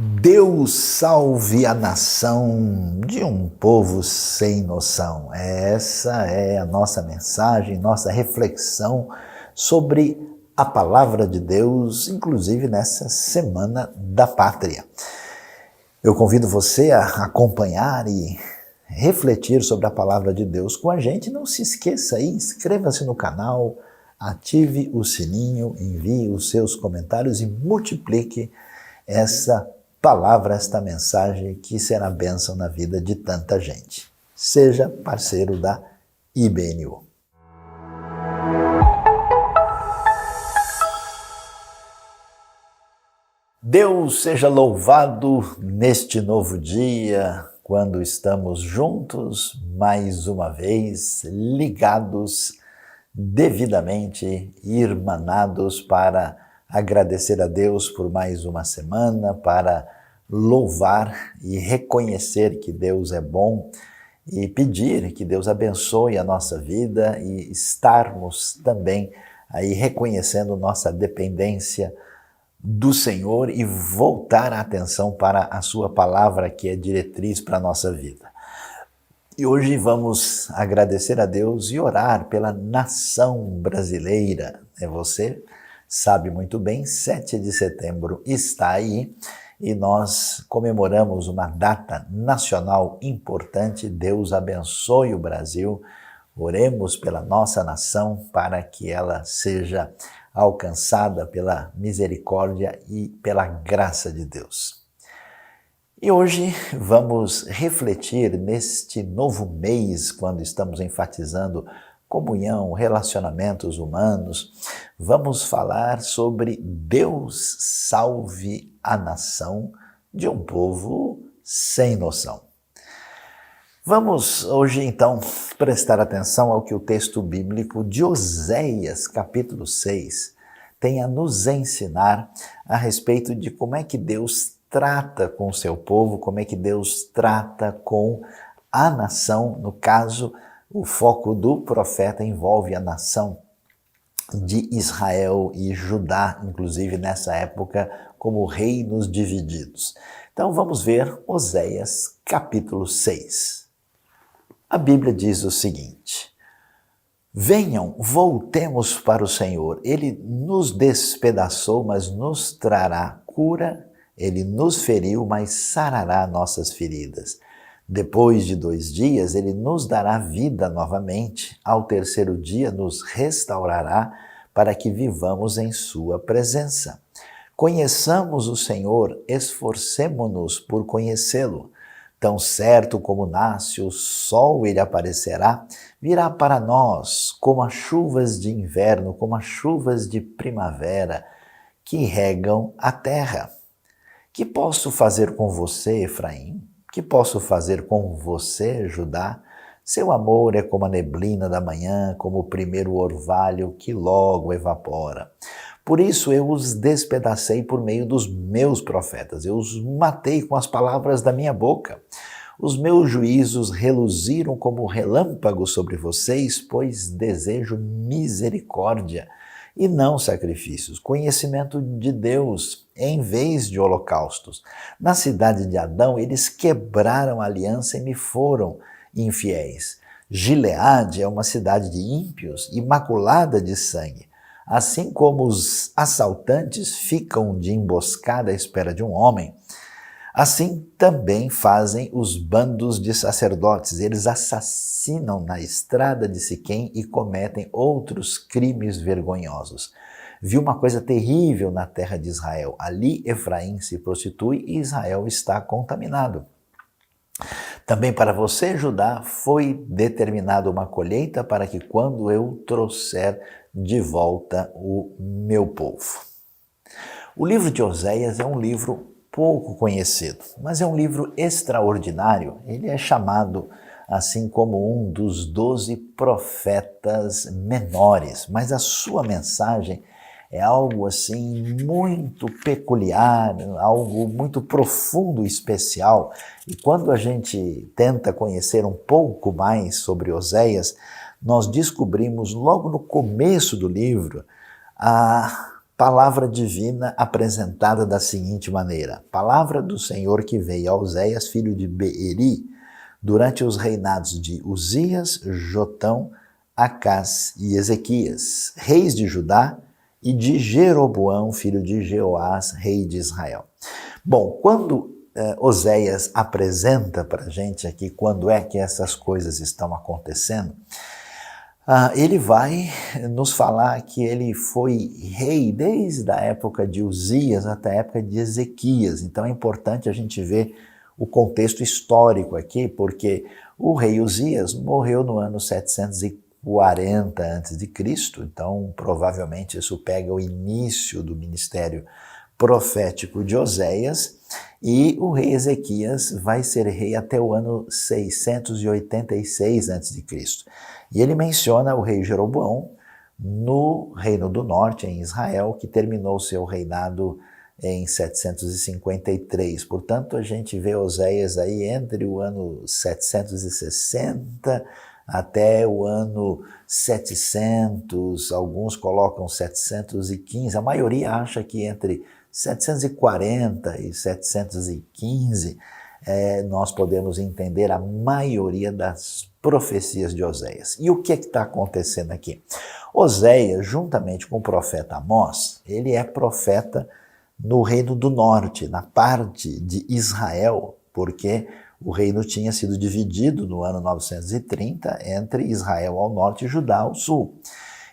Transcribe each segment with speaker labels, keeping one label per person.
Speaker 1: Deus salve a nação de um povo sem noção. Essa é a nossa mensagem, nossa reflexão sobre a palavra de Deus, inclusive nessa Semana da Pátria. Eu convido você a acompanhar e refletir sobre a palavra de Deus com a gente. Não se esqueça aí, inscreva-se no canal, ative o sininho, envie os seus comentários e multiplique essa palavra, esta mensagem que será bênção na vida de tanta gente. Seja parceiro da IBNU. Deus seja louvado neste novo dia, quando estamos juntos, mais uma vez, ligados, devidamente irmanados para agradecer a Deus por mais uma semana, para louvar e reconhecer que Deus é bom e pedir que Deus abençoe a nossa vida e estarmos também aí reconhecendo nossa dependência do Senhor e voltar a atenção para a sua palavra que é diretriz para a nossa vida. E hoje vamos agradecer a Deus e orar pela nação brasileira. Você sabe muito bem, 7 de setembro está aí e nós comemoramos uma data nacional importante. Deus abençoe o Brasil. Oremos pela nossa nação para que ela seja alcançada pela misericórdia e pela graça de Deus. E hoje vamos refletir neste novo mês, quando estamos enfatizando comunhão, relacionamentos humanos. Vamos falar sobre Deus salve a nação de um povo sem noção. Vamos hoje então prestar atenção ao que o texto bíblico de Oséias, capítulo 6, tem a nos ensinar a respeito de como é que Deus trata com o seu povo, como é que Deus trata com a nação. No caso, o foco do profeta envolve a nação de Israel e Judá, inclusive nessa época, como reinos divididos. Então vamos ver Oséias, capítulo 6. A Bíblia diz o seguinte: venham, voltemos para o Senhor. Ele nos despedaçou, mas nos trará cura. Ele nos feriu, mas sarará nossas feridas. Depois de 2 dias, ele nos dará vida novamente. Ao terceiro dia, nos restaurará para que vivamos em sua presença. Conheçamos o Senhor, esforcemo-nos por conhecê-lo. Tão certo como nasce o sol, ele aparecerá, virá para nós como as chuvas de inverno, como as chuvas de primavera que regam a terra. Que posso fazer com você, Efraim? Que posso fazer com você, Judá? Seu amor é como a neblina da manhã, como o primeiro orvalho que logo evapora. Por isso eu os despedacei por meio dos meus profetas, eu os matei com as palavras da minha boca. Os meus juízos reluziram como relâmpagos sobre vocês, pois desejo misericórdia e não sacrifícios, conhecimento de Deus em vez de holocaustos. Na cidade de Adão eles quebraram a aliança e me foram infiéis. Gileade é uma cidade de ímpios, imaculada de sangue. Assim como os assaltantes ficam de emboscada à espera de um homem, assim também fazem os bandos de sacerdotes. Eles assassinam na estrada de Siquém e cometem outros crimes vergonhosos. Vi uma coisa terrível na terra de Israel. Ali Efraim se prostitui e Israel está contaminado. Também para você, Judá, foi determinada uma colheita para que quando eu trouxer de volta o meu povo. O livro de Oséias é um livro pouco conhecido, mas é um livro extraordinário. Ele é chamado assim como um dos 12 profetas menores, mas a sua mensagem é algo assim muito peculiar, algo muito profundo e especial. E quando a gente tenta conhecer um pouco mais sobre Oséias, nós descobrimos logo no começo do livro a palavra divina apresentada da seguinte maneira: palavra do Senhor que veio a Oséias, filho de Beeri, durante os reinados de Uzias, Jotão, Acás e Ezequias, reis de Judá, e de Jeroboão, filho de Jeoás, rei de Israel. Bom, quando Oséias apresenta para a gente aqui quando é que essas coisas estão acontecendo, ele vai nos falar que ele foi rei desde a época de Uzias até a época de Ezequias. Então é importante a gente ver o contexto histórico aqui, porque o rei Uzias morreu no ano 740 a.C., então provavelmente isso pega o início do ministério profético de Oséias, e o rei Ezequias vai ser rei até o ano 686 a.C. E ele menciona o rei Jeroboão no Reino do Norte, em Israel, que terminou seu reinado em 753. Portanto, a gente vê Oséias aí entre o ano 760 até o ano 700, alguns colocam 715, a maioria acha que entre 740 e 715 nós podemos entender a maioria das profecias de Oséias. E o que está acontecendo aqui? Oséias, juntamente com o profeta Amós, ele é profeta no Reino do Norte, na parte de Israel, porque o reino tinha sido dividido no ano 930 entre Israel ao norte e Judá ao sul.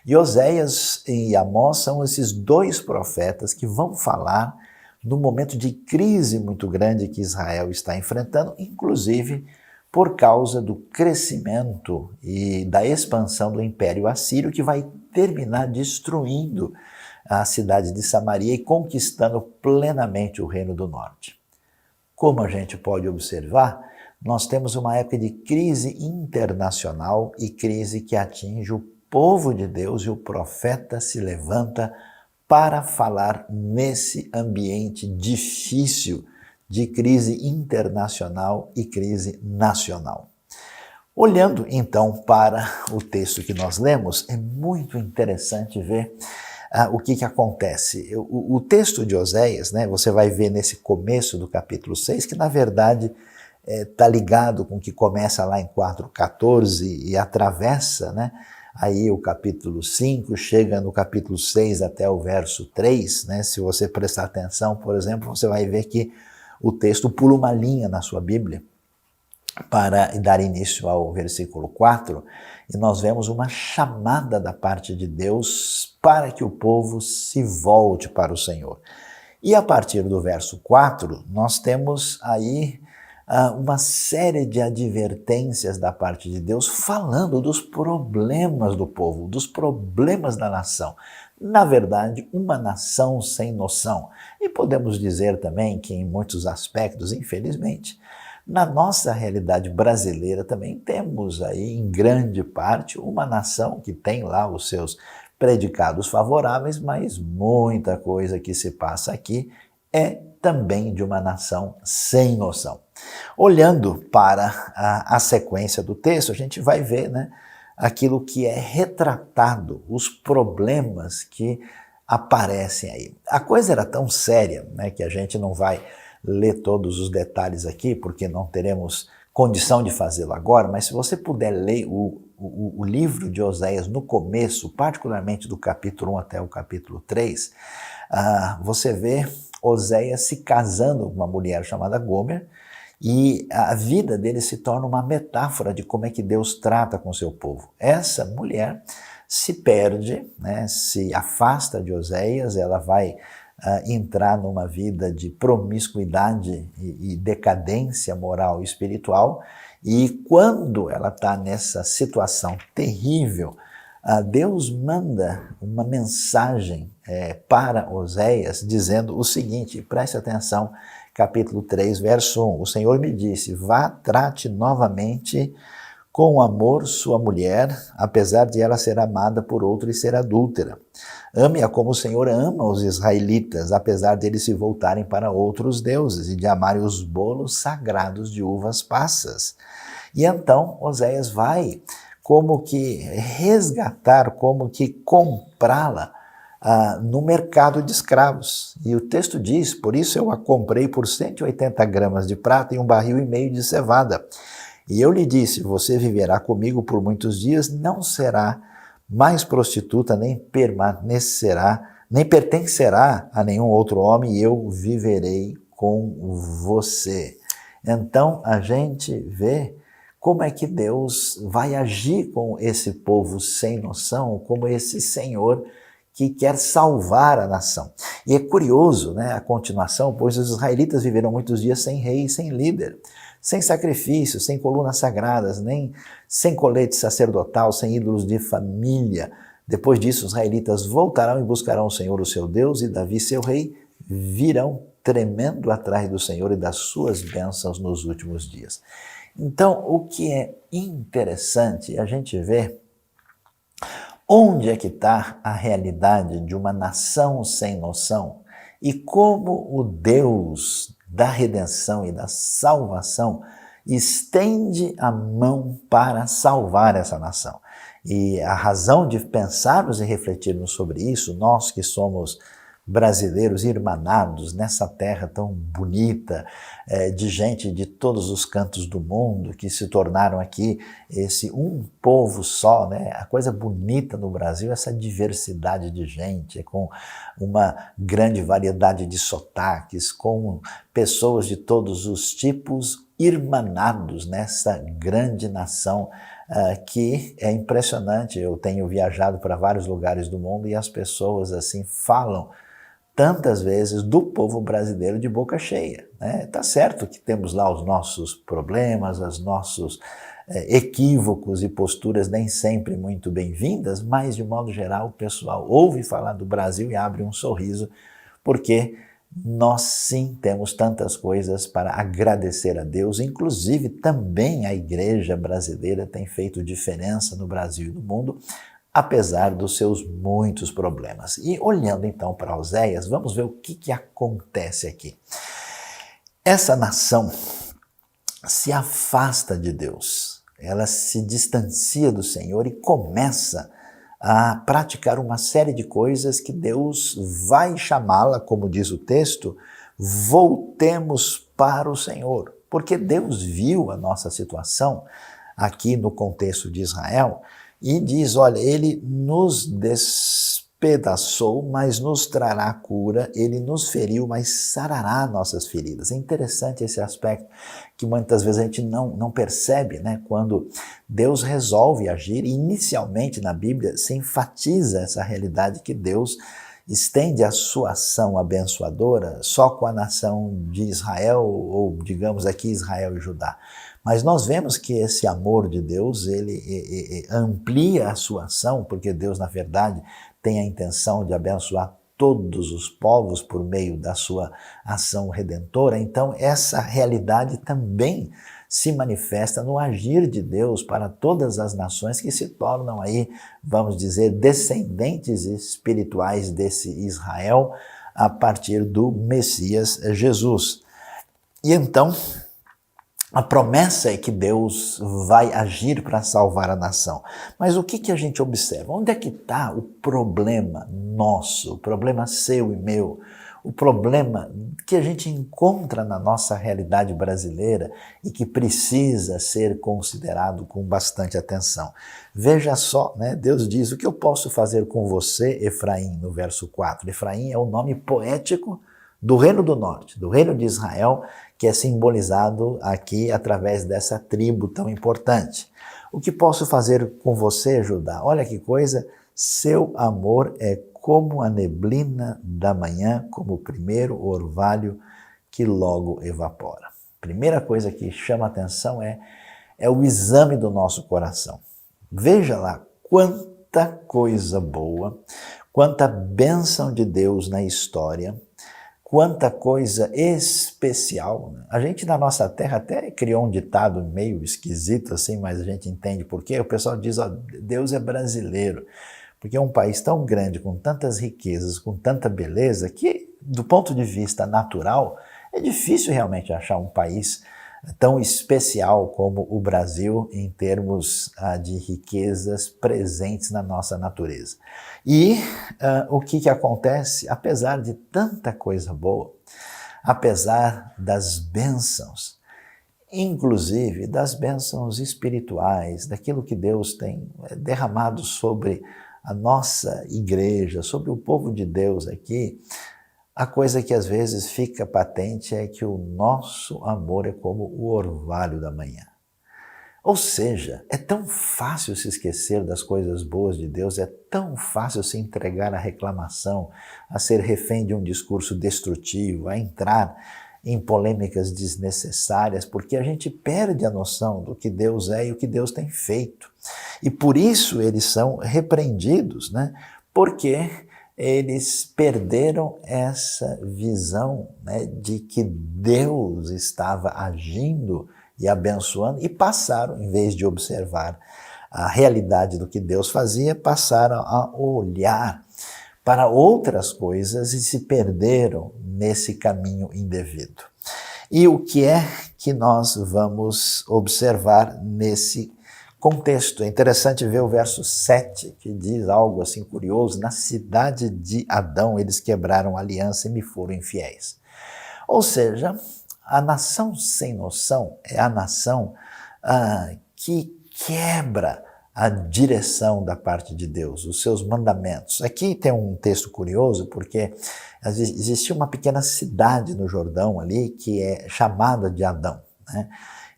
Speaker 1: E Oséias e Amós são esses dois profetas que vão falar no momento de crise muito grande que Israel está enfrentando, inclusive por causa do crescimento e da expansão do Império Assírio, que vai terminar destruindo a cidade de Samaria e conquistando plenamente o Reino do Norte. Como a gente pode observar, nós temos uma época de crise internacional e crise que atinge o povo de Deus, e o profeta se levanta para falar nesse ambiente difícil de crise internacional e crise nacional. Olhando então para o texto que nós lemos, é muito interessante ver o que acontece. O texto de Oséias, você vai ver nesse começo do capítulo 6, que na verdade está ligado com o que começa lá em 4:14 e atravessa, aí o capítulo 5, chega no capítulo 6 até o verso 3, se você prestar atenção, por exemplo, você vai ver que o texto pula uma linha na sua Bíblia para dar início ao versículo 4, e nós vemos uma chamada da parte de Deus para que o povo se volte para o Senhor. E a partir do verso 4, nós temos aí uma série de advertências da parte de Deus falando dos problemas do povo, dos problemas da nação. Na verdade, uma nação sem noção. E podemos dizer também que em muitos aspectos, infelizmente, na nossa realidade brasileira também temos aí, em grande parte, uma nação que tem lá os seus predicados favoráveis, mas muita coisa que se passa aqui é também de uma nação sem noção. Olhando para a sequência do texto, a gente vai ver aquilo que é retratado, os problemas que aparecem aí. A coisa era tão séria que a gente não vai ler todos os detalhes aqui, porque não teremos condição de fazê-lo agora, mas se você puder ler o livro de Oséias no começo, particularmente do capítulo 1 até o capítulo 3, você vê Oséias se casando com uma mulher chamada Gomer, e a vida dele se torna uma metáfora de como é que Deus trata com o seu povo. Essa mulher se perde, se afasta de Oséias, ela vai entrar numa vida de promiscuidade e decadência moral e espiritual, e quando ela está nessa situação terrível, Deus manda uma mensagem para Oséias dizendo o seguinte, preste atenção, capítulo 3, verso 1, o Senhor me disse, vá, trate novamente com amor sua mulher, apesar de ela ser amada por outro e ser adúltera. Ame-a como o Senhor ama os israelitas, apesar de eles se voltarem para outros deuses e de amarem os bolos sagrados de uvas passas. E então Oséias vai como que resgatar, como que comprá-la no mercado de escravos. E o texto diz, por isso eu a comprei por 180 gramas de prata e 1,5 barril de cevada. E eu lhe disse, você viverá comigo por muitos dias, não será mais prostituta, nem pertencerá a nenhum outro homem, e eu viverei com você. Então a gente vê como é que Deus vai agir com esse povo sem noção, como esse Senhor que quer salvar a nação. E é curioso, né, a continuação, pois os israelitas viveram muitos dias sem rei e sem líder, sem sacrifício, sem colunas sagradas, nem sem colete sacerdotal, sem ídolos de família. Depois disso, os israelitas voltarão e buscarão o Senhor, o seu Deus, e Davi, seu rei, virão tremendo atrás do Senhor e das suas bênçãos nos últimos dias. Então, o que é interessante a gente ver onde é que está a realidade de uma nação sem noção e como o Deus da redenção e da salvação estende a mão para salvar essa nação. E a razão de pensarmos e refletirmos sobre isso, nós que somos brasileiros irmanados nessa terra tão bonita, de gente de todos os cantos do mundo que se tornaram aqui esse um povo só, né? A coisa bonita no Brasil é essa diversidade de gente, com uma grande variedade de sotaques, com pessoas de todos os tipos irmanados nessa grande nação que é impressionante. Eu tenho viajado para vários lugares do mundo e as pessoas assim falam tantas vezes do povo brasileiro de boca cheia, né? Tá certo que temos lá os nossos problemas, os nossos equívocos e posturas nem sempre muito bem-vindas, mas de modo geral o pessoal ouve falar do Brasil e abre um sorriso, porque nós sim temos tantas coisas para agradecer a Deus, inclusive também a igreja brasileira tem feito diferença no Brasil e no mundo, apesar dos seus muitos problemas. E olhando então para Oséias, vamos ver o que acontece aqui. Essa nação se afasta de Deus, ela se distancia do Senhor e começa a praticar uma série de coisas que Deus vai chamá-la, como diz o texto, voltemos para o Senhor. Porque Deus viu a nossa situação aqui no contexto de Israel e diz, olha, ele nos despedaçou, mas nos trará cura, ele nos feriu, mas sarará nossas feridas. É interessante esse aspecto que muitas vezes a gente não percebe, né? Quando Deus resolve agir, inicialmente na Bíblia se enfatiza essa realidade que Deus estende a sua ação abençoadora só com a nação de Israel, ou digamos aqui Israel e Judá. Mas nós vemos que esse amor de Deus, ele amplia a sua ação, porque Deus, na verdade, tem a intenção de abençoar todos os povos por meio da sua ação redentora. Então, essa realidade também se manifesta no agir de Deus para todas as nações que se tornam aí, vamos dizer, descendentes espirituais desse Israel a partir do Messias Jesus. E então, a promessa é que Deus vai agir para salvar a nação. Mas o que a gente observa? Onde é que está o problema nosso, o problema seu e meu? O problema que a gente encontra na nossa realidade brasileira e que precisa ser considerado com bastante atenção. Veja só, né? Deus diz, o que eu posso fazer com você, Efraim, no verso 4. Efraim é o nome poético do Reino do Norte, do Reino de Israel, que é simbolizado aqui através dessa tribo tão importante. O que posso fazer com você, Judá? Olha que coisa, seu amor é como a neblina da manhã, como o primeiro orvalho que logo evapora. Primeira coisa que chama a atenção é o exame do nosso coração. Veja lá quanta coisa boa, quanta bênção de Deus na história, quanta coisa especial. A gente na nossa terra até criou um ditado meio esquisito assim, mas a gente entende por quê. O pessoal diz, ó, Deus é brasileiro, porque é um país tão grande, com tantas riquezas, com tanta beleza, que do ponto de vista natural é difícil realmente achar um país tão especial como o Brasil em termos de riquezas presentes na nossa natureza. E o que acontece? Apesar de tanta coisa boa, apesar das bênçãos, inclusive das bênçãos espirituais, daquilo que Deus tem derramado sobre a nossa igreja, sobre o povo de Deus aqui, a coisa que às vezes fica patente é que o nosso amor é como o orvalho da manhã. Ou seja, é tão fácil se esquecer das coisas boas de Deus, é tão fácil se entregar à reclamação, a ser refém de um discurso destrutivo, a entrar em polêmicas desnecessárias, porque a gente perde a noção do que Deus é e o que Deus tem feito. E por isso eles são repreendidos, né? Porque eles perderam essa visão, né, de que Deus estava agindo e abençoando, e passaram, em vez de observar a realidade do que Deus fazia, passaram a olhar para outras coisas e se perderam nesse caminho indevido. E o que é que nós vamos observar nesse contexto? É interessante ver o verso 7, que diz algo assim curioso: na cidade de Adão eles quebraram a aliança e me foram infiéis. Ou seja, a nação sem noção é a nação que quebra a direção da parte de Deus, os seus mandamentos. Aqui tem um texto curioso, porque existia uma pequena cidade no Jordão ali que é chamada de Adão, né?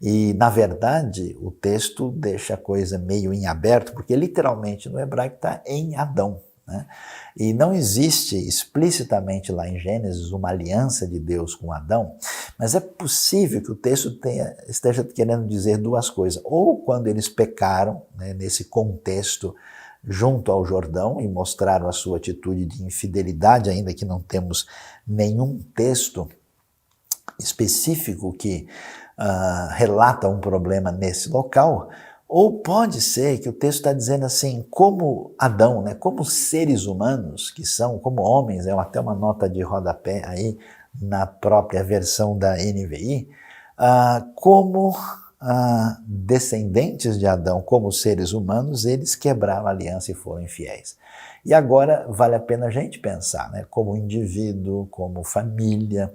Speaker 1: E, na verdade, o texto deixa a coisa meio em aberto, porque literalmente no hebraico está em Adão, né? E não existe explicitamente lá em Gênesis uma aliança de Deus com Adão, mas é possível que o texto esteja querendo dizer duas coisas. Ou quando eles pecaram, né, nesse contexto junto ao Jordão e mostraram a sua atitude de infidelidade, ainda que não temos nenhum texto específico que relata um problema nesse local. Ou pode ser que o texto está dizendo assim, como Adão, né, como seres humanos que são, como homens, é até uma nota de rodapé aí na própria versão da NVI, como descendentes de Adão, como seres humanos, eles quebraram a aliança e foram infiéis. E agora vale a pena a gente pensar, né, como indivíduo, como família,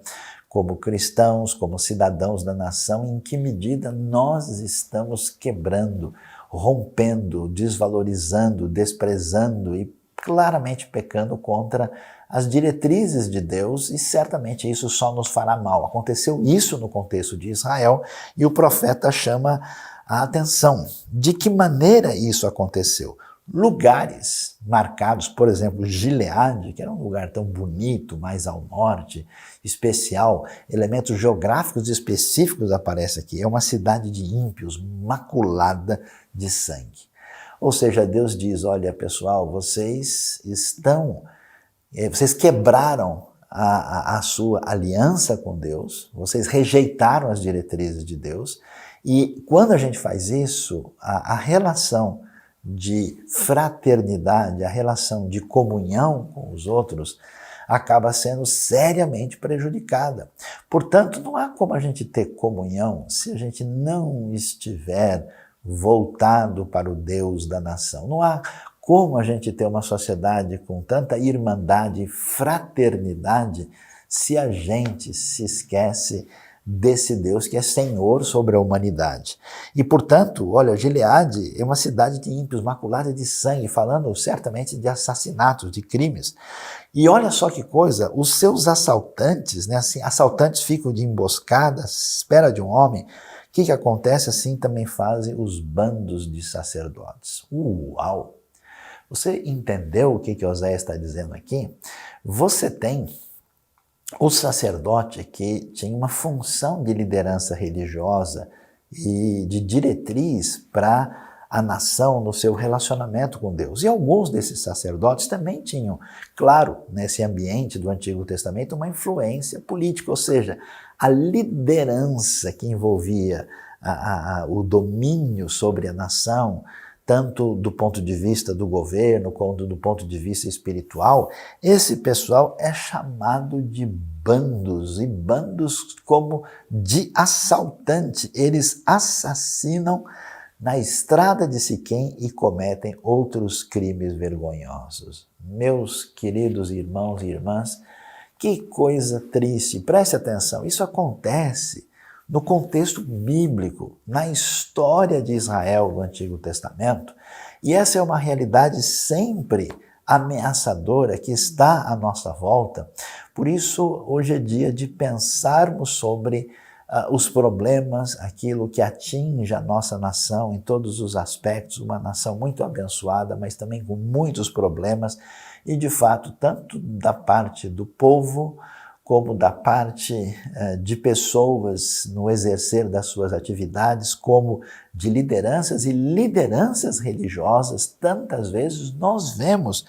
Speaker 1: como cristãos, como cidadãos da nação, em que medida nós estamos quebrando, rompendo, desvalorizando, desprezando e claramente pecando contra as diretrizes de Deus, e certamente isso só nos fará mal. Aconteceu isso no contexto de Israel e o profeta chama a atenção. De que maneira isso aconteceu? Lugares marcados, por exemplo, Gileade, que era um lugar tão bonito, mais ao norte, especial, elementos geográficos específicos aparecem aqui. É uma cidade de ímpios, maculada de sangue. Ou seja, Deus diz, olha pessoal, vocês quebraram a sua aliança com Deus, vocês rejeitaram as diretrizes de Deus, e quando a gente faz isso, a relação de fraternidade, a relação de comunhão com os outros, acaba sendo seriamente prejudicada. Portanto, não há como a gente ter comunhão se a gente não estiver voltado para o Deus da nação. Não há como a gente ter uma sociedade com tanta irmandade e fraternidade se a gente se esquece desse Deus que é Senhor sobre a humanidade. E, portanto, olha, Gileade é uma cidade de ímpios, maculada de sangue, falando certamente de assassinatos, de crimes. E olha só que coisa, os seus assaltantes, né, assim, assaltantes ficam de emboscada, espera de um homem. O que acontece? Assim também fazem os bandos de sacerdotes. Uau! Você entendeu o que Oséias está dizendo aqui? Você tem o sacerdote que tinha uma função de liderança religiosa e de diretriz para a nação no seu relacionamento com Deus. E alguns desses sacerdotes também tinham, claro, nesse ambiente do Antigo Testamento, uma influência política, ou seja, a liderança que envolvia o domínio sobre a nação tanto do ponto de vista do governo, quanto do ponto de vista espiritual, esse pessoal é chamado de bandos, e bandos como de assaltante. Eles assassinam na estrada de Siquém e cometem outros crimes vergonhosos. Meus queridos irmãos e irmãs, que coisa triste, preste atenção, isso acontece no contexto bíblico, na história de Israel do Antigo Testamento, e essa é uma realidade sempre ameaçadora que está à nossa volta. Por isso, hoje é dia de pensarmos sobre os problemas, aquilo que atinge a nossa nação em todos os aspectos, uma nação muito abençoada, mas também com muitos problemas, e de fato, tanto da parte do povo, como da parte de pessoas no exercer das suas atividades, como de lideranças e lideranças religiosas. Tantas vezes nós vemos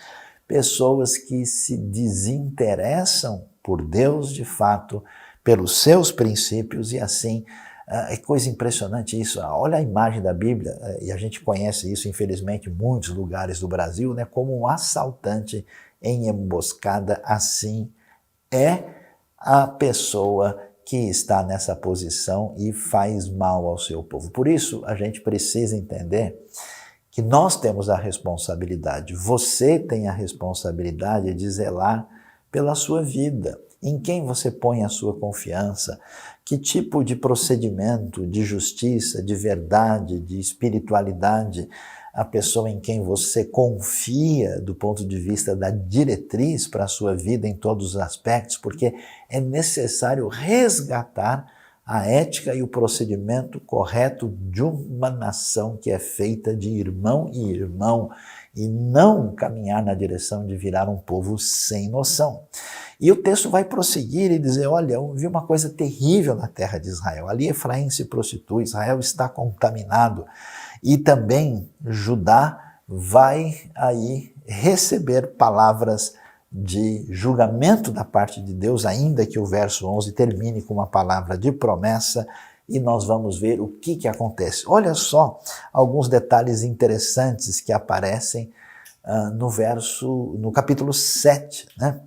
Speaker 1: pessoas que se desinteressam por Deus de fato, pelos seus princípios, e assim, é coisa impressionante isso. Olha a imagem da Bíblia, e a gente conhece isso, infelizmente, em muitos lugares do Brasil, né, como um assaltante em emboscada. Assim é a pessoa que está nessa posição e faz mal ao seu povo. Por isso, a gente precisa entender que nós temos a responsabilidade, você tem a responsabilidade de zelar pela sua vida. Em quem você põe a sua confiança? Que tipo de procedimento, de justiça, de verdade, de espiritualidade, a pessoa em quem você confia do ponto de vista da diretriz para a sua vida em todos os aspectos, porque é necessário resgatar a ética e o procedimento correto de uma nação que é feita de irmão e irmão, e não caminhar na direção de virar um povo sem noção. E o texto vai prosseguir e dizer, olha, eu vi uma coisa terrível na terra de Israel. Ali Efraim se prostitui, Israel está contaminado. E também Judá vai aí receber palavras de julgamento da parte de Deus, ainda que o verso 11 termine com uma palavra de promessa, e nós vamos ver o que acontece. Olha só alguns detalhes interessantes que aparecem no capítulo 7, né?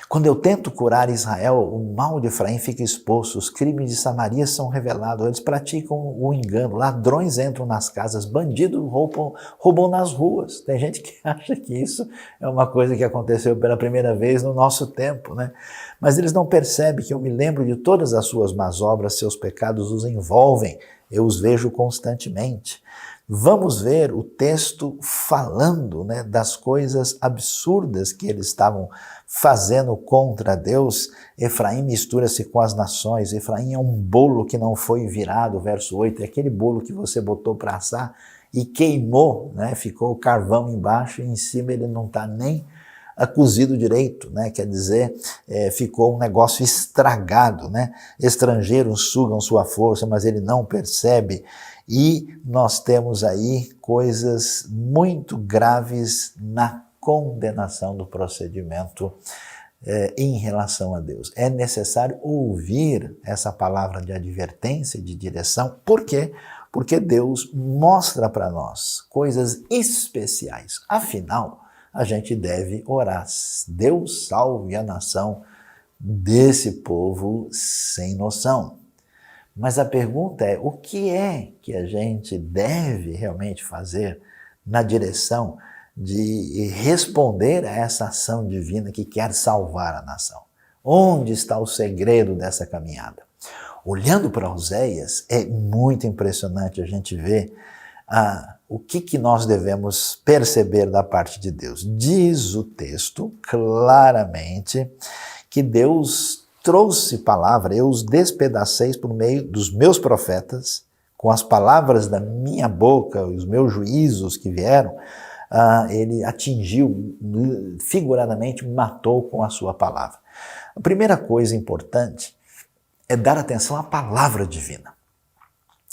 Speaker 1: Quando eu tento curar Israel, o mal de Efraim fica exposto, os crimes de Samaria são revelados, eles praticam o engano, ladrões entram nas casas, bandidos roubam nas ruas. Tem gente que acha que isso é uma coisa que aconteceu pela primeira vez no nosso tempo, né? Mas eles não percebem que eu me lembro de todas as suas más obras, seus pecados os envolvem, eu os vejo constantemente. Vamos ver o texto falando, né, das coisas absurdas que eles estavam fazendo contra Deus. Efraim mistura-se com as nações, Efraim é um bolo que não foi virado, verso 8, é aquele bolo que você botou para assar e queimou, né, ficou o carvão embaixo e em cima ele não está nem cozido direito, né? Quer dizer, ficou um negócio estragado, né? Estrangeiros sugam sua força, mas ele não percebe. E nós temos aí coisas muito graves na condenação do procedimento em relação a Deus. É necessário ouvir essa palavra de advertência, de direção. Por quê? Porque Deus mostra para nós coisas especiais. Afinal, a gente deve orar. Deus salve a nação desse povo sem noção. Mas a pergunta é, o que é que a gente deve realmente fazer na direção de responder a essa ação divina que quer salvar a nação? Onde está o segredo dessa caminhada? Olhando para Oséias, é muito impressionante a gente ver o que nós devemos perceber da parte de Deus. Diz o texto claramente que Deus trouxe palavra, eu os despedacei por meio dos meus profetas, com as palavras da minha boca, os meus juízos que vieram, ele atingiu, figuradamente matou com a sua palavra. A primeira coisa importante é dar atenção à palavra divina.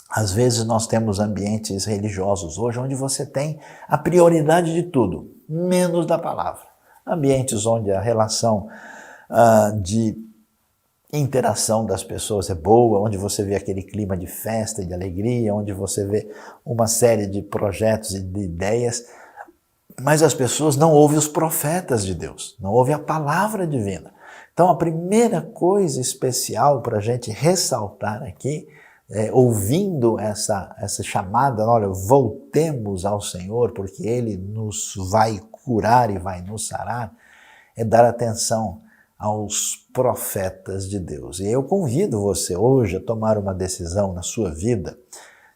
Speaker 1: Às vezes nós temos ambientes religiosos hoje onde você tem a prioridade de tudo, menos da palavra. Ambientes onde a relação de interação das pessoas é boa, onde você vê aquele clima de festa, de alegria, onde você vê uma série de projetos e de ideias, mas as pessoas não ouvem os profetas de Deus, não ouvem a palavra divina. Então a primeira coisa especial para a gente ressaltar aqui, ouvindo essa chamada, olha, voltemos ao Senhor, porque Ele nos vai curar e vai nos sarar, é dar atenção aos profetas de Deus. E eu convido você hoje a tomar uma decisão na sua vida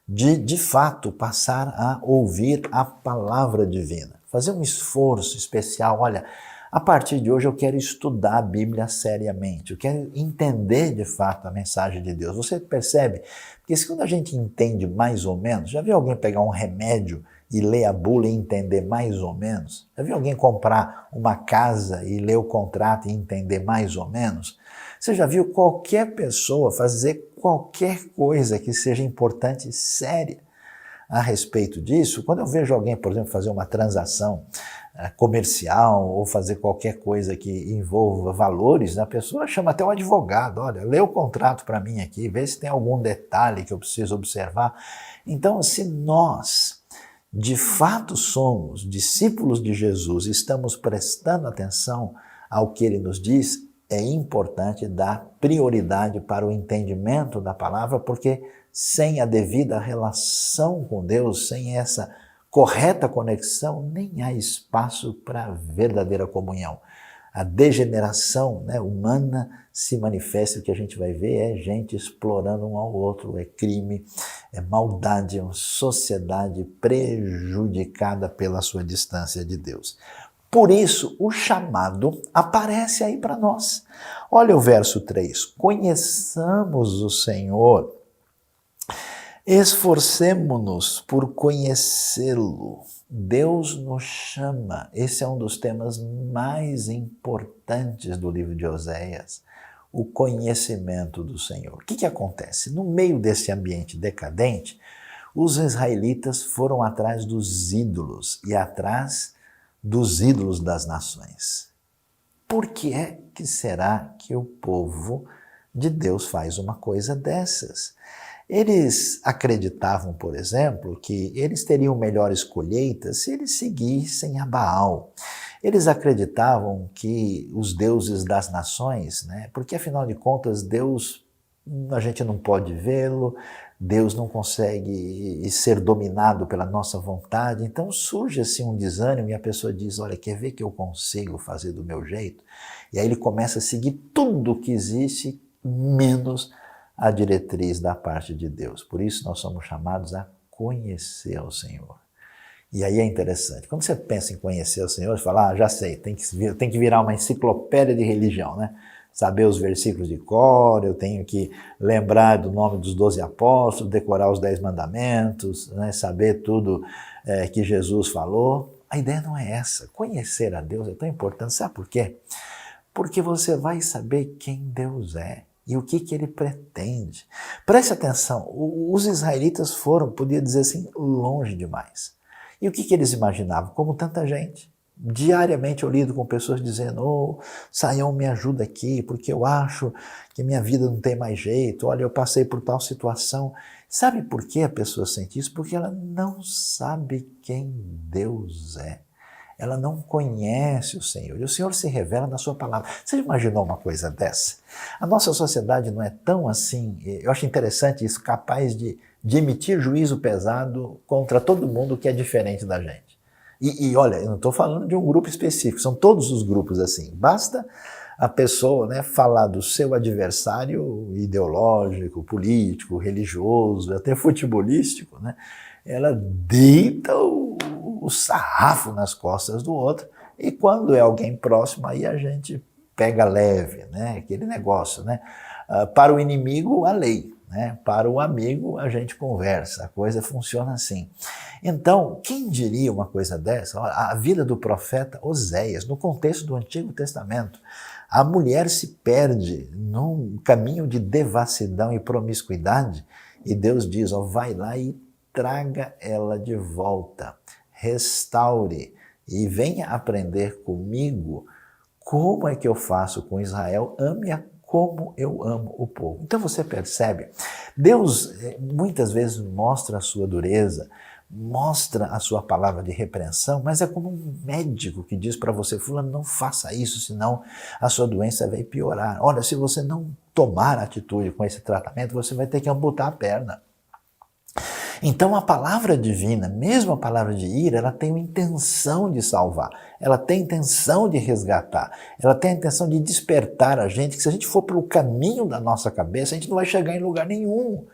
Speaker 1: de fato, passar a ouvir a palavra divina. Fazer um esforço especial. Olha, a partir de hoje eu quero estudar a Bíblia seriamente. Eu quero entender de fato a mensagem de Deus. Você percebe? Porque quando a gente entende mais ou menos, já viu alguém pegar um remédio e ler a bula e entender mais ou menos? Já viu alguém comprar uma casa e ler o contrato e entender mais ou menos? Você já viu qualquer pessoa fazer qualquer coisa que seja importante e séria a respeito disso? Quando eu vejo alguém, por exemplo, fazer uma transação comercial ou fazer qualquer coisa que envolva valores, a pessoa chama até um advogado, olha, lê o contrato para mim aqui, vê se tem algum detalhe que eu preciso observar. Então, se nós de fato somos discípulos de Jesus, estamos prestando atenção ao que ele nos diz, é importante dar prioridade para o entendimento da palavra, porque sem a devida relação com Deus, sem essa correta conexão, nem há espaço para verdadeira comunhão. A degeneração humana se manifesta, o que a gente vai ver é gente explorando um ao outro, é crime, é maldade, é uma sociedade prejudicada pela sua distância de Deus. Por isso, o chamado aparece aí para nós. Olha o verso 3. Conheçamos o Senhor, esforcemo-nos por conhecê-lo. Deus nos chama. Esse é um dos temas mais importantes do livro de Oséias, o conhecimento do Senhor. O que acontece? No meio desse ambiente decadente, os israelitas foram atrás dos ídolos e atrás dos ídolos das nações. Por que é que será que o povo de Deus faz uma coisa dessas? Eles acreditavam, por exemplo, que eles teriam melhores colheitas se eles seguissem a Baal. Eles acreditavam que os deuses das nações, porque afinal de contas Deus, a gente não pode vê-lo, Deus não consegue ser dominado pela nossa vontade, então surge assim um desânimo e a pessoa diz, olha, quer ver que eu consigo fazer do meu jeito? E aí ele começa a seguir tudo que existe, menos a diretriz da parte de Deus. Por isso nós somos chamados a conhecer o Senhor. E aí é interessante, quando você pensa em conhecer o Senhor, você fala, já sei, tem que virar uma enciclopédia de religião, saber os versículos de cor, eu tenho que lembrar do nome dos 12 apóstolos, decorar os 10 mandamentos, saber tudo que Jesus falou. A ideia não é essa. Conhecer a Deus é tão importante. Sabe por quê? Porque você vai saber quem Deus é e o que Ele pretende. Preste atenção, os israelitas foram, podia dizer assim, longe demais. E o que eles imaginavam? Como tanta gente. Diariamente eu lido com pessoas dizendo, Saião, me ajuda aqui, porque eu acho que minha vida não tem mais jeito, olha, eu passei por tal situação. Sabe por que a pessoa sente isso? Porque ela não sabe quem Deus é. Ela não conhece o Senhor, e o Senhor se revela na sua palavra. Você imaginou uma coisa dessa? A nossa sociedade não é tão assim, eu acho interessante isso, capaz de emitir juízo pesado contra todo mundo que é diferente da gente. E olha, eu não estou falando de um grupo específico, são todos os grupos assim. Basta a pessoa falar do seu adversário ideológico, político, religioso, até futebolístico, ela deita o sarrafo nas costas do outro, e quando é alguém próximo, aí a gente pega leve, aquele negócio, para o inimigo, a lei. Para o amigo, a gente conversa, a coisa funciona assim. Então, quem diria uma coisa dessa? A vida do profeta Oséias, no contexto do Antigo Testamento, a mulher se perde num caminho de devassidão e promiscuidade, e Deus diz, vai lá e traga ela de volta, restaure, e venha aprender comigo como é que eu faço com Israel, ame-a como eu amo o povo. Então você percebe, Deus muitas vezes mostra a sua dureza, mostra a sua palavra de repreensão, mas é como um médico que diz para você, fulano, não faça isso, senão a sua doença vai piorar. Olha, se você não tomar atitude com esse tratamento, você vai ter que amputar a perna. Então a palavra divina, mesmo a palavra de ira, ela tem a intenção de salvar, ela tem a intenção de resgatar, ela tem a intenção de despertar a gente, que se a gente for pelo caminho da nossa cabeça, a gente não vai chegar em lugar nenhum.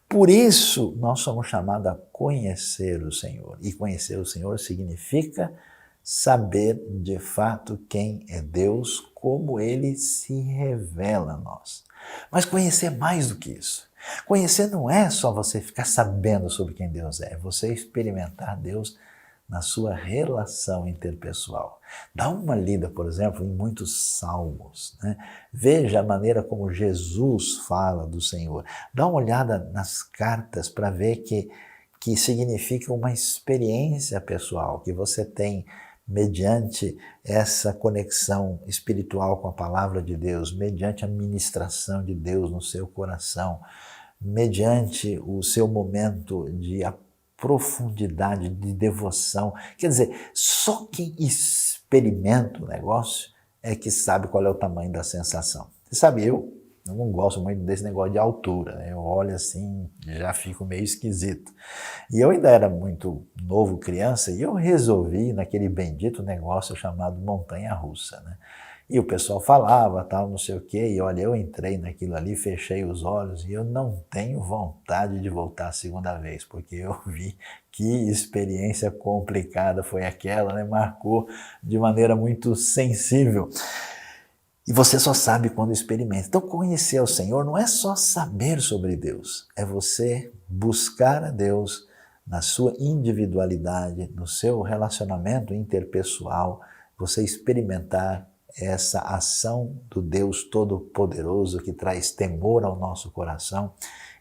Speaker 1: Por isso, nós somos chamados a conhecer o Senhor. E conhecer o Senhor significa saber de fato quem é Deus, como Ele se revela a nós. Mas conhecer mais do que isso. Conhecer não é só você ficar sabendo sobre quem Deus é você experimentar Deus na sua relação interpessoal. Dá uma lida, por exemplo, em muitos salmos, né? Veja a maneira como Jesus fala do Senhor. Dá uma olhada nas cartas para ver que significa uma experiência pessoal que você tem mediante essa conexão espiritual com a palavra de Deus, mediante a ministração de Deus no seu coração, mediante o seu momento de profundidade, de devoção. Quer dizer, só quem experimenta o negócio é que sabe qual é o tamanho da sensação. Você sabe, eu não gosto muito desse negócio de altura, né? Eu olho assim, já fico meio esquisito. E eu ainda era muito novo, criança, e eu resolvi naquele bendito negócio chamado montanha-russa, né? E o pessoal falava, tal, não sei o quê, e olha, eu entrei naquilo ali, fechei os olhos, e eu não tenho vontade de voltar a segunda vez, porque eu vi que experiência complicada foi aquela, né? Marcou de maneira muito sensível. E você só sabe quando experimenta. Então conhecer o Senhor não é só saber sobre Deus, é você buscar a Deus na sua individualidade, no seu relacionamento interpessoal, você experimentar essa ação do Deus Todo-Poderoso que traz temor ao nosso coração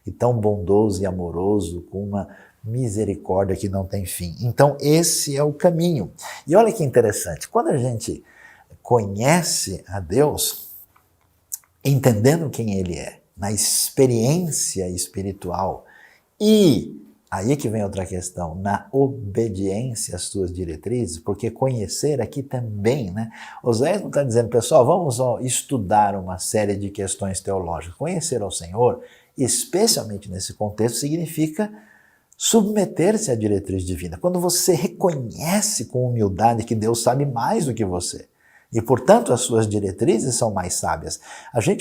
Speaker 1: e tão bondoso e amoroso, com uma misericórdia que não tem fim. Então esse é o caminho. E olha que interessante, quando a gente conhece a Deus, entendendo quem Ele é, na experiência espiritual e aí que vem outra questão, na obediência às suas diretrizes, porque conhecer aqui também, né? Oséias não está dizendo, pessoal, vamos estudar uma série de questões teológicas. Conhecer ao Senhor, especialmente nesse contexto, significa submeter-se à diretriz divina. Quando você reconhece com humildade que Deus sabe mais do que você, e, portanto, as suas diretrizes são mais sábias.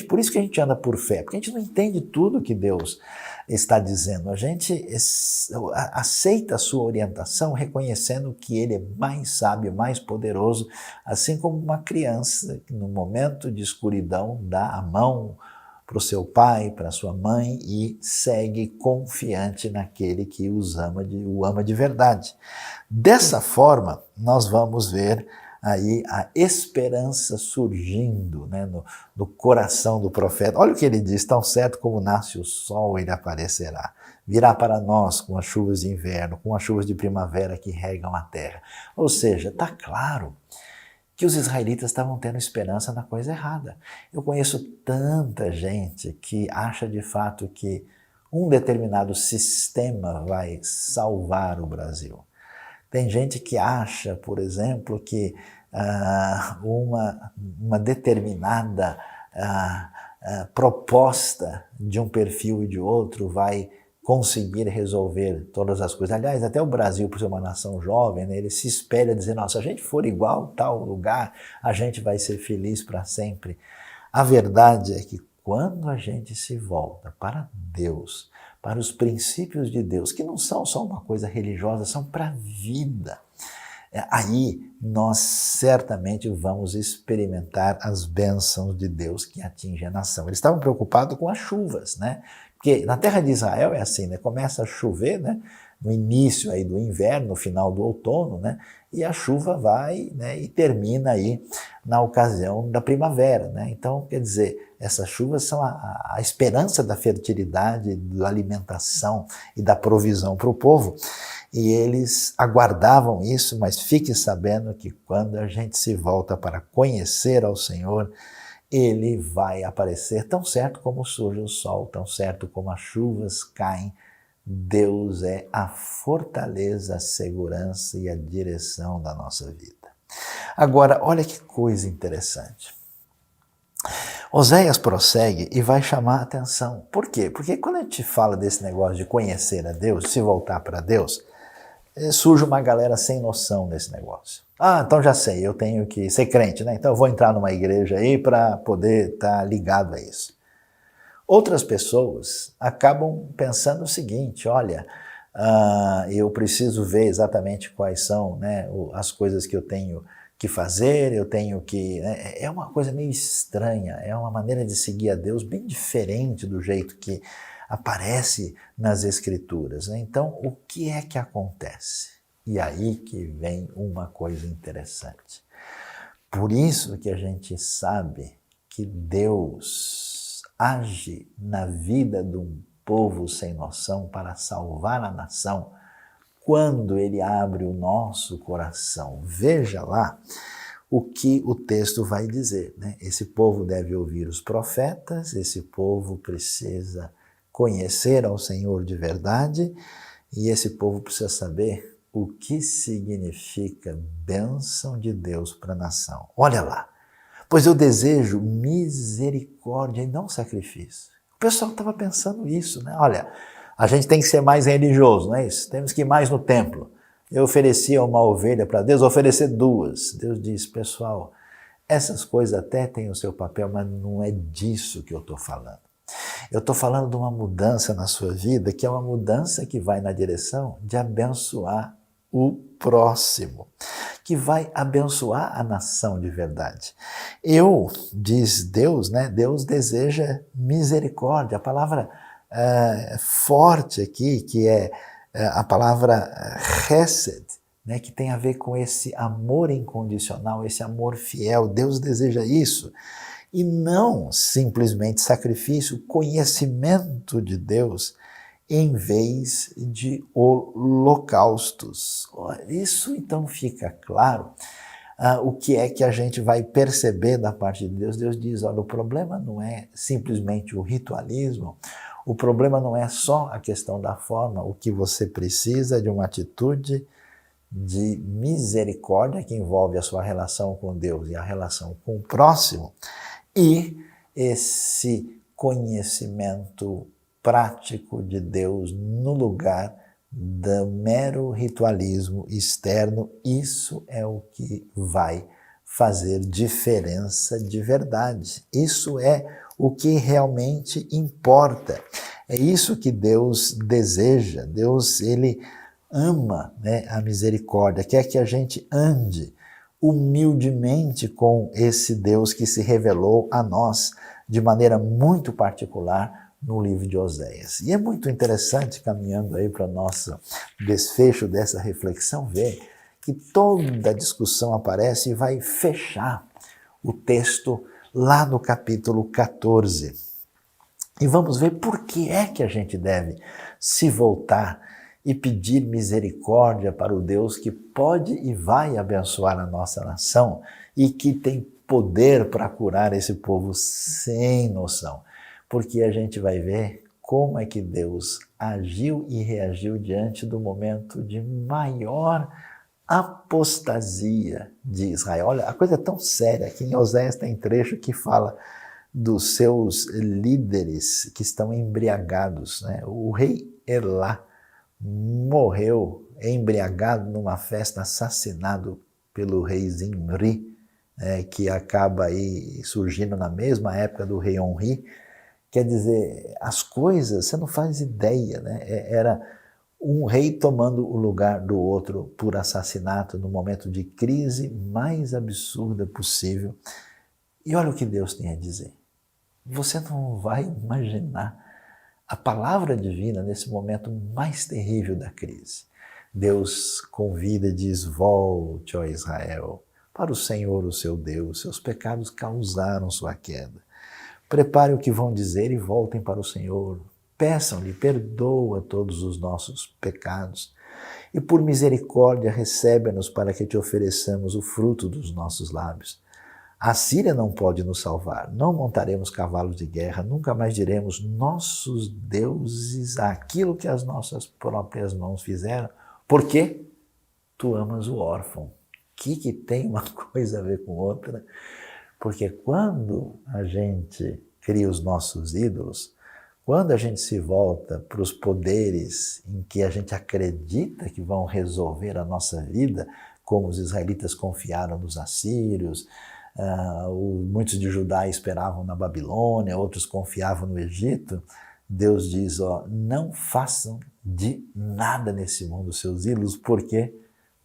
Speaker 1: Por isso que a gente anda por fé, porque a gente não entende tudo que Deus está dizendo. A gente aceita a sua orientação reconhecendo que Ele é mais sábio, mais poderoso, assim como uma criança que no momento de escuridão dá a mão para o seu pai, para a sua mãe e segue confiante naquele que o ama de verdade. Dessa forma, nós vamos ver aí a esperança surgindo, né, no coração do profeta. Olha o que ele diz, tão certo como nasce o sol, ele aparecerá. Virá para nós com as chuvas de inverno, com as chuvas de primavera que regam a terra. Ou seja, está claro que os israelitas estavam tendo esperança na coisa errada. Eu conheço tanta gente que acha de fato que um determinado sistema vai salvar o Brasil. Tem gente que acha, por exemplo, que uma determinada proposta de um perfil e de outro vai conseguir resolver todas as coisas. Aliás, até o Brasil, por ser uma nação jovem, né, ele se espelha dizendo, se a gente for igual a tal lugar, a gente vai ser feliz para sempre. A verdade é que quando a gente se volta para Deus, para os princípios de Deus, que não são só uma coisa religiosa, são para a vida, aí nós certamente vamos experimentar as bênçãos de Deus que atingem a nação. Eles estavam preocupados com as chuvas, né? Porque na terra de Israel é assim, né? Começa a chover, né? No início aí do inverno, no final do outono, né? E a chuva vai, né? E termina aí na ocasião da primavera, né? Então, quer dizer, essas chuvas são a esperança da fertilidade, da alimentação e da provisão para o povo. E eles aguardavam isso, mas fique sabendo que quando a gente se volta para conhecer ao Senhor, ele vai aparecer tão certo como surge o sol, tão certo como as chuvas caem. Deus é a fortaleza, a segurança e a direção da nossa vida. Agora, olha que coisa interessante. Oséias prossegue e vai chamar a atenção. Por quê? Porque quando a gente fala desse negócio de conhecer a Deus, se voltar para Deus, surge uma galera sem noção desse negócio. Então já sei, eu tenho que ser crente, né? Então eu vou entrar numa igreja aí para poder estar ligado a isso. Outras pessoas acabam pensando o seguinte, olha, eu preciso ver exatamente quais são, né, as coisas que eu tenho que fazer, eu tenho que... É uma coisa meio estranha, é uma maneira de seguir a Deus bem diferente do jeito que aparece nas Escrituras, né? Então, o que é que acontece? E aí que vem uma coisa interessante. Por isso que a gente sabe que Deus age na vida de um povo sem noção para salvar a nação, quando ele abre o nosso coração. Veja lá o que o texto vai dizer, né? Esse povo deve ouvir os profetas, esse povo precisa conhecer ao Senhor de verdade, e esse povo precisa saber o que significa bênção de Deus para a nação. Olha lá, pois eu desejo misericórdia e não sacrifício. O pessoal estava pensando isso, né? Olha, a gente tem que ser mais religioso, não é isso? Temos que ir mais no templo. Eu oferecia uma ovelha para Deus, oferecer duas. Deus diz, pessoal, essas coisas até têm o seu papel, mas não é disso que eu estou falando. Eu estou falando de uma mudança na sua vida, que é uma mudança que vai na direção de abençoar o próximo, que vai abençoar a nação de verdade. Diz Deus, né? Deus deseja misericórdia. A palavra forte aqui, que é a palavra chesed, né? Que tem a ver com esse amor incondicional, esse amor fiel. Deus deseja isso. E não simplesmente sacrifício, conhecimento de Deus em vez de holocaustos. Isso então fica claro o que é que a gente vai perceber da parte de Deus. Deus diz, olha, o problema não é simplesmente o ritualismo, o problema não é só a questão da forma, o que você precisa de uma atitude de misericórdia que envolve a sua relação com Deus e a relação com o próximo, e esse conhecimento prático de Deus no lugar do mero ritualismo externo. Isso é o que vai fazer diferença de verdade. Isso é o que realmente importa. É isso que Deus deseja. Deus, ele ama, né, a misericórdia, quer que a gente ande humildemente com esse Deus que se revelou a nós de maneira muito particular no livro de Oséias. E é muito interessante, caminhando aí para o nosso desfecho dessa reflexão, ver que toda a discussão aparece e vai fechar o texto lá no capítulo 14. E vamos ver por que é que a gente deve se voltar e pedir misericórdia para o Deus que pode e vai abençoar a nossa nação e que tem poder para curar esse povo sem noção. Porque a gente vai ver como é que Deus agiu e reagiu diante do momento de maior apostasia de Israel. Olha, a coisa é tão séria que em Oséias tem trecho que fala dos seus líderes que estão embriagados, né? O rei Elá morreu embriagado numa festa, assassinado pelo rei Zimri, que acaba aí surgindo na mesma época do rei Onri. Quer dizer, as coisas, você não faz ideia, né? Era um rei tomando o lugar do outro por assassinato no momento de crise mais absurda possível. E olha o que Deus tem a dizer. Você não vai imaginar a palavra divina nesse momento mais terrível da crise. Deus convida e diz, volte, ó Israel, para o Senhor, o seu Deus, seus pecados causaram sua queda. Prepare o que vão dizer e voltem para o Senhor. Peçam-lhe, perdoa todos os nossos pecados e por misericórdia recebe-nos para que te ofereçamos o fruto dos nossos lábios. A Síria não pode nos salvar, não montaremos cavalos de guerra, nunca mais diremos nossos deuses aquilo que as nossas próprias mãos fizeram, porque tu amas o órfão. Que tem uma coisa a ver com outra? Porque quando a gente cria os nossos ídolos, quando a gente se volta para os poderes em que a gente acredita que vão resolver a nossa vida, como os israelitas confiaram nos assírios, muitos de Judá esperavam na Babilônia, outros confiavam no Egito, Deus diz, não façam de nada nesse mundo seus ídolos, porque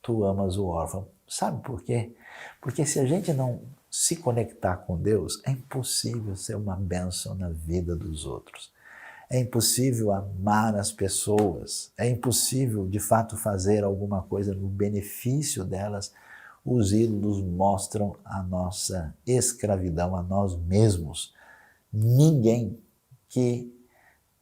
Speaker 1: tu amas o órfão. Sabe por quê? Porque se a gente não se conectar com Deus, é impossível ser uma bênção na vida dos outros. É impossível amar as pessoas. É impossível, de fato, fazer alguma coisa no benefício delas. Os ídolos mostram a nossa escravidão a nós mesmos. Ninguém que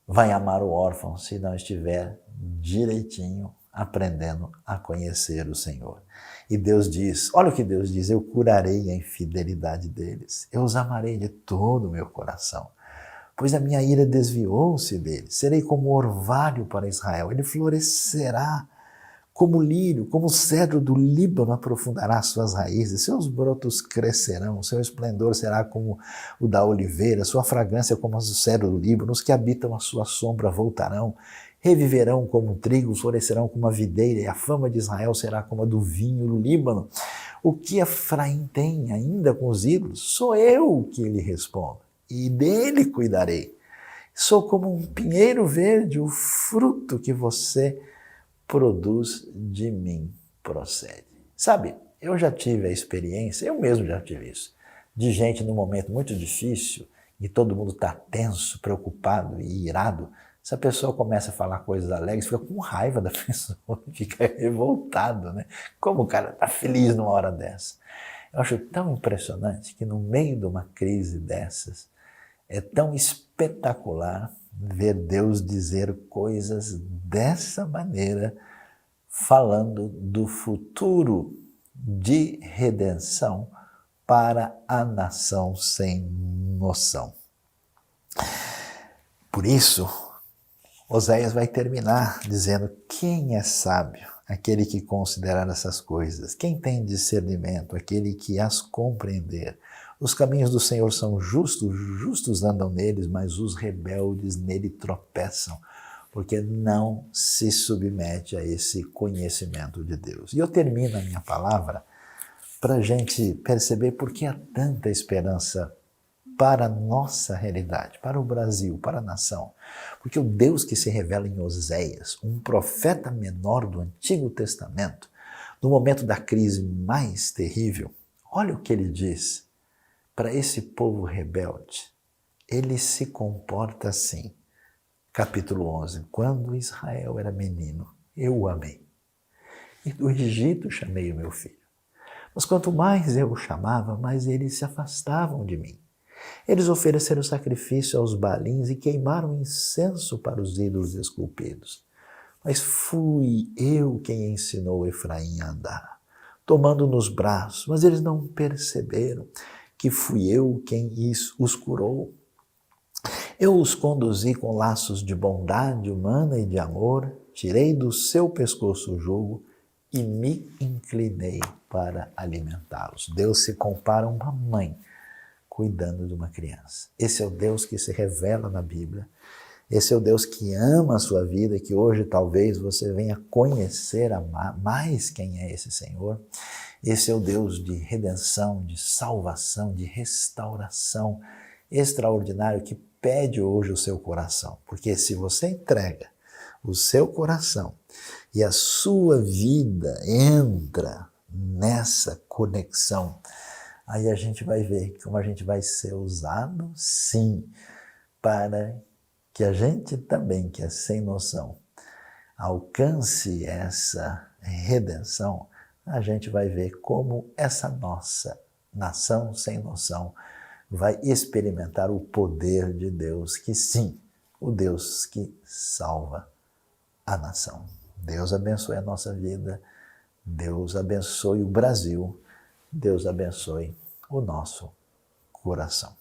Speaker 1: vai amar o órfão se não estiver direitinho aprendendo a conhecer o Senhor. E Deus diz, olha o que Deus diz, eu curarei a infidelidade deles, eu os amarei de todo o meu coração, pois a minha ira desviou-se deles, serei como orvalho para Israel, ele florescerá como lírio, como o cedro do Líbano aprofundará suas raízes, seus brotos crescerão, seu esplendor será como o da oliveira, sua fragrância como a do cedro do Líbano, os que habitam a sua sombra voltarão, reviverão como o trigo, florescerão como a videira, e a fama de Israel será como a do vinho do Líbano. O que Efraim tem ainda com os ídolos? Sou eu que lhe respondo, e dele cuidarei. Sou como um pinheiro verde, o fruto que você produz de mim procede. Sabe, eu já tive a experiência, eu mesmo já tive isso, de gente num momento muito difícil, e todo mundo está tenso, preocupado e irado. Se a pessoa começa a falar coisas alegres, fica com raiva da pessoa, fica revoltado, né? Como o cara está feliz numa hora dessa? Eu acho tão impressionante que no meio de uma crise dessas, é tão espetacular ver Deus dizer coisas dessa maneira, falando do futuro de redenção para a nação sem noção. Por isso, Oséias vai terminar dizendo, quem é sábio? Aquele que considerar essas coisas. Quem tem discernimento? Aquele que as compreender. Os caminhos do Senhor são justos, justos andam neles, mas os rebeldes nele tropeçam, porque não se submete a esse conhecimento de Deus. E eu termino a minha palavra para a gente perceber por que há tanta esperança para a nossa realidade, para o Brasil, para a nação. Porque o Deus que se revela em Oséias, um profeta menor do Antigo Testamento, no momento da crise mais terrível, olha o que ele diz para esse povo rebelde. Ele se comporta assim. Capítulo 11. Quando Israel era menino, eu o amei. E do Egito chamei o meu filho. Mas quanto mais eu o chamava, mais eles se afastavam de mim. Eles ofereceram sacrifício aos balins e queimaram incenso para os ídolos esculpidos. Mas fui eu quem ensinou Efraim a andar, tomando nos braços, mas eles não perceberam que fui eu quem os curou. Eu os conduzi com laços de bondade humana e de amor, tirei do seu pescoço o jugo e me inclinei para alimentá-los. Deus se compara a uma mãe cuidando de uma criança. Esse é o Deus que se revela na Bíblia. Esse é o Deus que ama a sua vida, que hoje talvez você venha conhecer mais quem é esse Senhor. Esse é o Deus de redenção, de salvação, de restauração extraordinário que pede hoje o seu coração. Porque se você entrega o seu coração e a sua vida entra nessa conexão, aí a gente vai ver como a gente vai ser usado, sim, para que a gente também, que é sem noção, alcance essa redenção. A gente vai ver como essa nossa nação sem noção vai experimentar o poder de Deus, que sim, o Deus que salva a nação. Deus abençoe a nossa vida, Deus abençoe o Brasil, Deus abençoe o nosso coração.